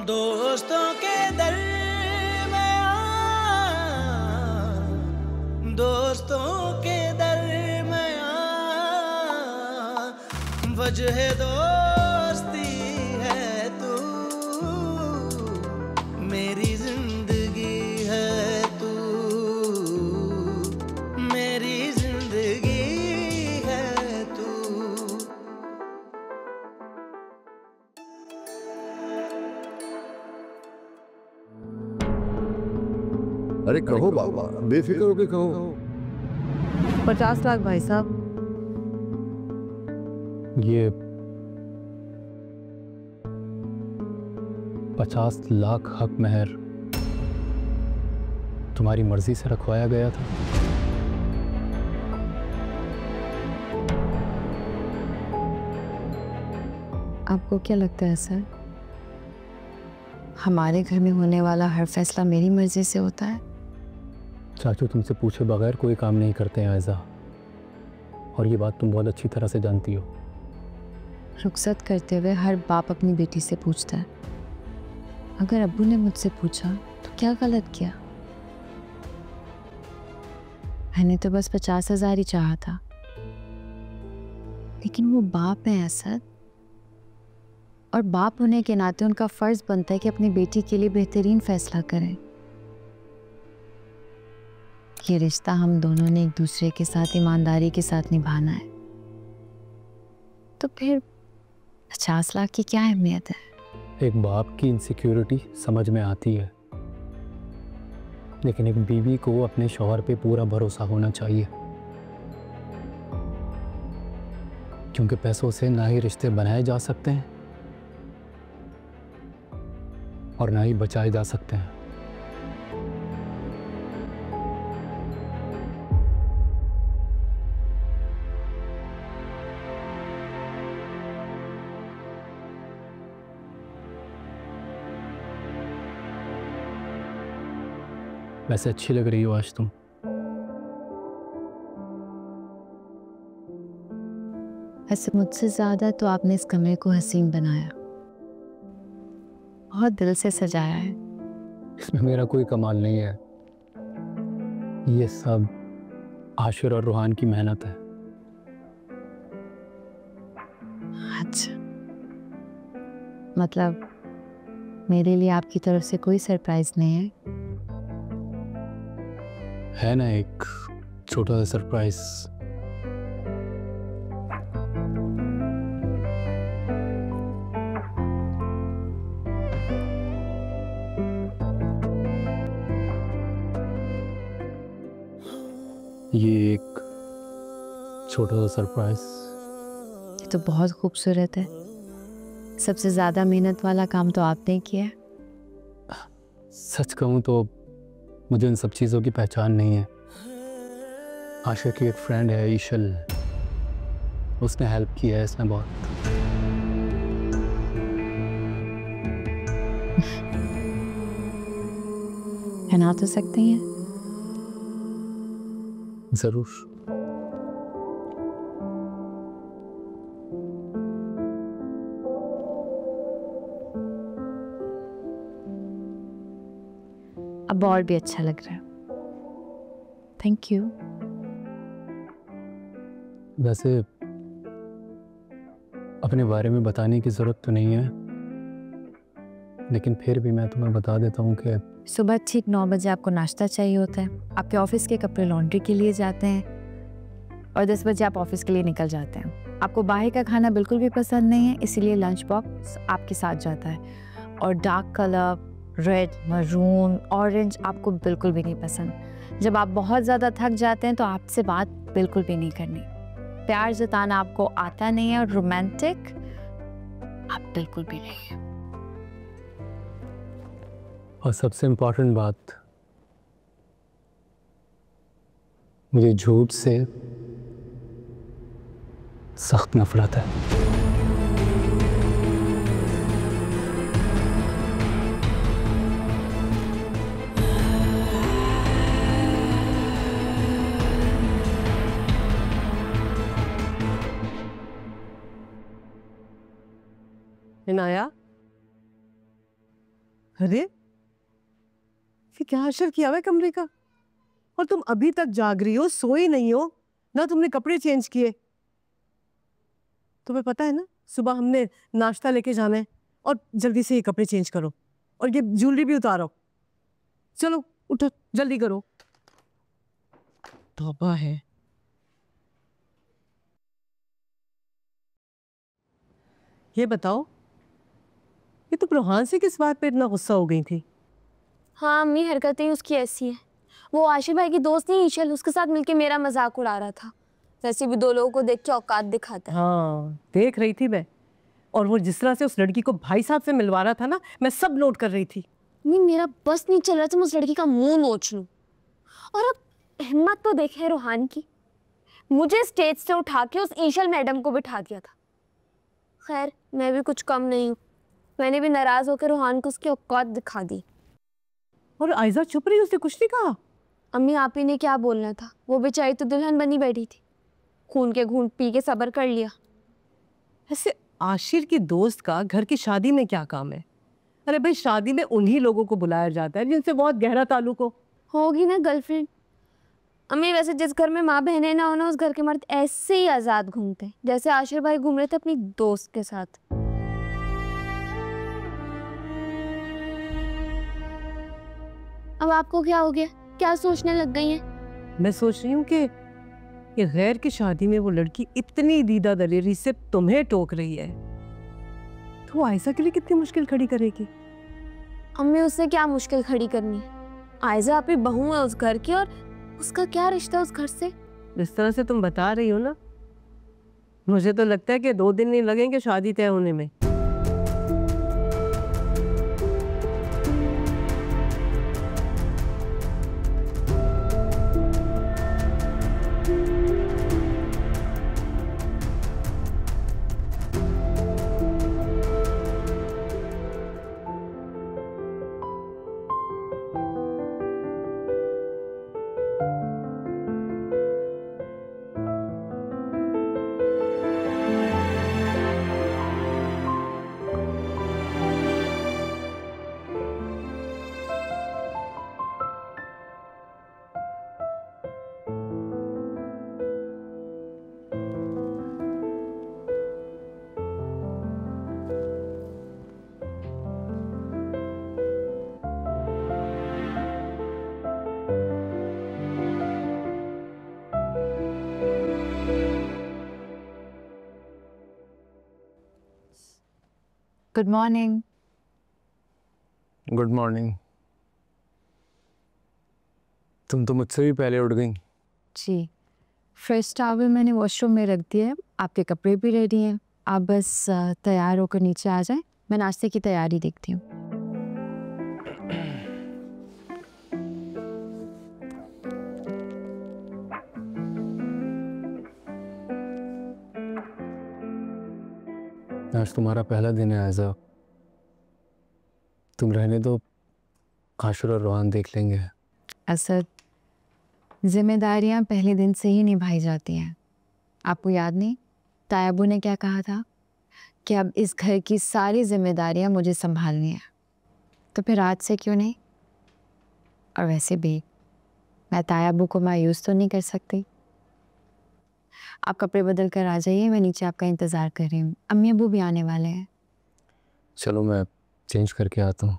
दोस्तों के दरमियाँ, दोस्तों के दरमियाँ वजह दोस्ती है तू, मेरी जिंदगी है तू, मेरी जिंदगी है तू। अरे कहो बाबा, बेफिक्र होके कहो। 50 लाख भाई साहब। ये 50 लाख हक महर तुम्हारी मर्जी से रखवाया गया था। आपको क्या लगता है सर, हमारे घर में होने वाला हर फैसला मेरी मर्जी से होता है? चाचू तुमसे पूछे बगैर कोई काम नहीं करते हैं ऐसा, और ये बात तुम बहुत अच्छी तरह से जानती हो। रुखसत करते हुए हर बाप अपनी बेटी से पूछता है। अगर अब्बू ने मुझसे पूछा तो क्या गलत किया? मैंने तो बस 50,000 ही चाहा था, लेकिन वो बाप है असद, और बाप होने के नाते उनका फर्ज बनता है कि अपनी बेटी के लिए बेहतरीन फैसला करें। ये रिश्ता हम दोनों ने एक दूसरे के साथ ईमानदारी के साथ निभाना है, तो फिर 50 लाख की क्या अहमियत है? एक बाप की इनसिक्योरिटी समझ में आती है, लेकिन एक बीवी को अपने शौहर पे पूरा भरोसा होना चाहिए, क्योंकि पैसों से ना ही रिश्ते बनाए जा सकते हैं और ना ही बचाए जा सकते हैं। वैसे अच्छी लग रही हो आज तुम। वैसे मुझसे ज्यादा तो आपने इस कमरे को हसीन बनाया, बहुत दिल से सजाया है। इसमें मेरा कोई कमाल नहीं है, ये सब आशिर और रूहान की मेहनत है। अच्छा, मतलब मेरे लिए आपकी तरफ से कोई सरप्राइज नहीं है? है ना एक छोटा सा सरप्राइज। ये एक छोटा सा सरप्राइज। ये तो बहुत खूबसूरत है। सबसे ज्यादा मेहनत वाला काम तो आपने किया है। सच कहूँ तो मुझे इन सब चीज़ों की पहचान नहीं है। आशा की एक फ्रेंड है ईशल, उसने हेल्प की है इसमें बहुत। पहना तो सकते हैं? ज़रूर। अब और भी अच्छा लग रहा है। Thank you. वैसे अपने बारे में बताने की ज़रूरत तो नहीं है, लेकिन फिर भी मैं तुम्हें बता देता हूँ कि सुबह ठीक 9 बजे आपको नाश्ता चाहिए होता है, आपके ऑफिस के कपड़े लॉन्ड्री के लिए जाते हैं, और 10 बजे आप ऑफिस के लिए निकल जाते हैं। आपको बाहर का खाना बिल्कुल भी पसंद नहीं है, इसीलिए लंच बॉक्स आपके साथ जाता है। और dark colour, red, maroon, orange आपको बिल्कुल भी नहीं पसंद। जब आप बहुत ज़्यादा थक जाते हैं तो आपसे बात बिल्कुल भी नहीं करनी। प्यार जताना आपको आता नहीं है, और रोमांटिक आप बिल्कुल भी नहीं है। और सबसे इम्पोर्टेंट बात, मुझे झूठ से सख्त नफरत है। इनाया, अरे ये क्या असर किया हुआ है कमरे का? और तुम अभी तक जाग रही हो, सोई नहीं हो ना, तुमने कपड़े चेंज किए। तुम्हें पता है ना सुबह हमने नाश्ता लेके जाना है, और जल्दी से ये कपड़े चेंज करो और ये ज्वेलरी भी उतारो। चलो उठो, जल्दी करो। तौबा है। ये बताओ, ये तो रोहान से किस बात पे इतना गुस्सा हो गई थी? हाँ अम्मी, हरकतें उसकी ऐसी हैं। वो आशिफ भाई की दोस्त नहीं ईशल, उसके साथ मिलके मेरा मजाक उड़ा रहा था। वैसे भी दो लोगों को देख के औकात दिखाता है। हाँ देख रही थी मैं, और वो जिस तरह से उस लड़की को भाई साहब से मिलवा रहा था ना, मैं सब नोट कर रही थी। नहीं, मेरा बस नहीं चल रहा था मैं उस लड़की का मुंह नोच लूं। और अब हिम्मत तो देखे रोहान की, मुझे स्टेज से उठा के उस ईशल मैडम को बिठा दिया था। खैर मैं भी कुछ कम नहीं हूँ, मैंने भी नाराज होकर रोहान को उसकी औकात दिखा दी। और आयजा चुप रही, उसने कुछ नहीं कहा? अम्मी आप ही ने क्या बोलना था, वो बेचारी तो दुल्हन बनी बैठी थी, खून के घूंट पी के सब्र कर लिया। ऐसे आशिर की दोस्त का घर की शादी में क्या काम है? अरे भाई, शादी में उन्हीं लोगों को बुलाया जाता है जिनसे बहुत गहरा ताल्लुक हो। होगी ना गर्लफ्रेंड। अम्मी वैसे जिस घर में माँ बहनें ना हो ना, उस घर के मर्द ऐसे ही आजाद घूमते हैं जैसे आशिर भाई घूम रहे थे अपनी दोस्त के साथ। अब आपको क्या हो गया, क्या सोचने लग गई हैं? मैं सोच रही हूँ कि ये गैर की शादी में वो लड़की इतनी दीदा दलेरी से तुम्हें टोक रही है, तो आयशा के लिए कितनी मुश्किल खड़ी करेगी? अम्मी उससे क्या मुश्किल खड़ी करनी है? आयजा आपकी बहू है उस घर की, और उसका क्या रिश्ता उस घर से? जिस तरह से तुम बता रही हो ना, मुझे तो लगता है कि 2 दिन नहीं लगेंगे शादी तय होने में। Good morning. Good morning. तुम तो मुझसे भी पहले उठ गई। जी, फ्रेश टॉवल मैंने वॉशरूम में रख दिया है, आपके कपड़े भी रेडी हैं, आप बस तैयार होकर नीचे आ जाएं, मैं नाश्ते की तैयारी देखती हूँ। आज तुम्हारा पहला दिन है आयजा, तुम रहने दो, आशिर और रोहान देख लेंगे। असद, जिम्मेदारियां पहले दिन से ही निभाई जाती हैं। आपको याद नहीं तायाबू ने क्या कहा था कि अब इस घर की सारी जिम्मेदारियां मुझे संभालनी है, तो फिर आज से क्यों नहीं? और वैसे भी मैं तायाबू को मायूस तो नहीं कर सकती। आप कपड़े बदल कर आ जाइए, मैं नीचे आपका इंतज़ार कर रही हूँ, अम्मी अबू भी आने वाले हैं। चलो मैं चेंज करके आता हूँ।